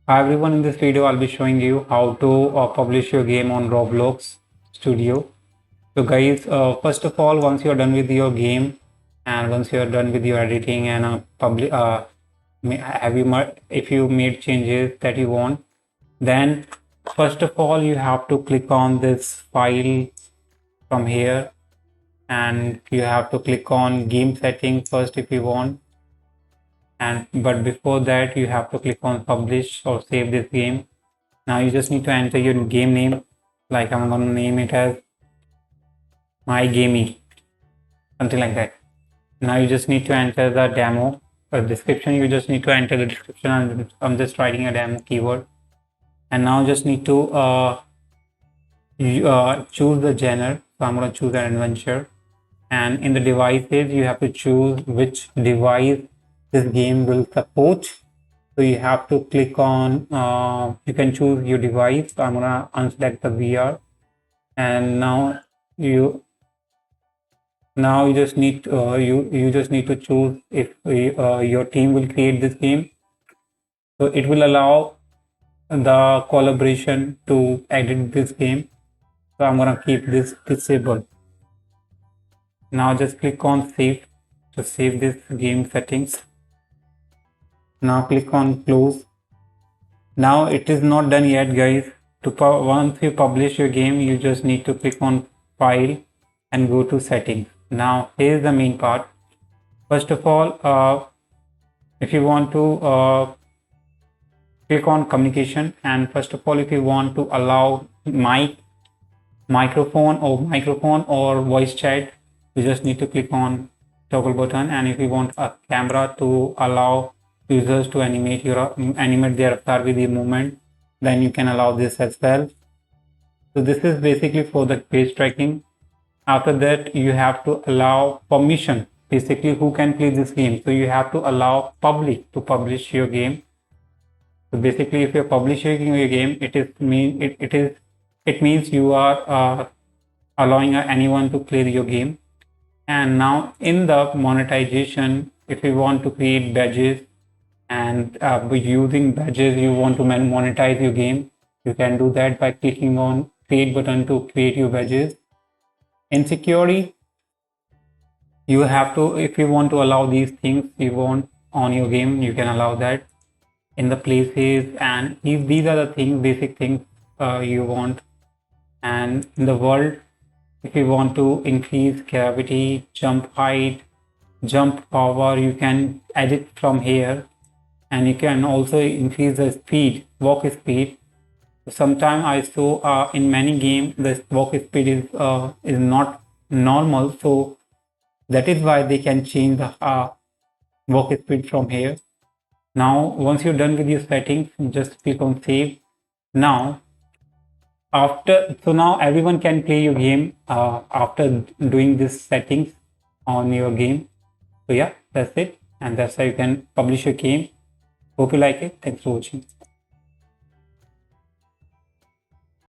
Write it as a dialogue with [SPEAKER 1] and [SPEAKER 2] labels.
[SPEAKER 1] Hi everyone, in this video I'll be showing you how to publish your game on Roblox Studio. So guys, first of all, once you're done with your game and once you're done with your editing and if you made changes that you want, then first of all you have to click on this file from here and you have to click on game settings first if you want. But before that you have to click on publish or save this game. Now you just need to enter your game name, like I'm going to name it as my gamey, something like that. Now you just need to enter the demo description. You just need to enter the description, and I'm just writing a demo keyword. And now just need to choose the genre. So I'm going to choose an adventure, and in the devices you have to choose which device this game will support. So you have to click on you can choose your device. So I'm gonna unselect the VR, and now you just need you just need to choose if your team will create this game. So it will allow the collaboration to edit this game. So I'm gonna keep this disabled. Now just click on save to save this game settings. Now click on close. Now it is not done yet, guys. Once you publish your game, you just need to click on file and go to settings. Now here's the main part. First of all, if you want to click on communication, and first of all if you want to allow microphone or voice chat, you just need to click on toggle button. And if you want a camera to allow users to animate their avatar with the movement, then you can allow this as well. So this is basically for the page tracking. After that you have to allow permission, basically who can play this game. So you have to allow public to publish your game. So basically if you're publishing your game, it means you are allowing anyone to play your game. And now in the monetization, if you want to create badges, and using badges you want to monetize your game, you can do that by clicking on create button to create your badges. In security, you have to, if you want to allow these things you want on your game, you can allow that in the places. And these are the things, basic things you want. And in the world, if you want to increase gravity, jump height, jump power, you can edit from here. And you can also increase the speed, walk speed. Sometimes I saw in many games the walk speed is not normal, so that is why they can change the walk speed from here. Now once you're done with your settings, just click on save. Now now everyone can play your game after doing this settings on your game. So yeah, that's it, and that's how you can publish your game. Hope you like it. Thanks for watching.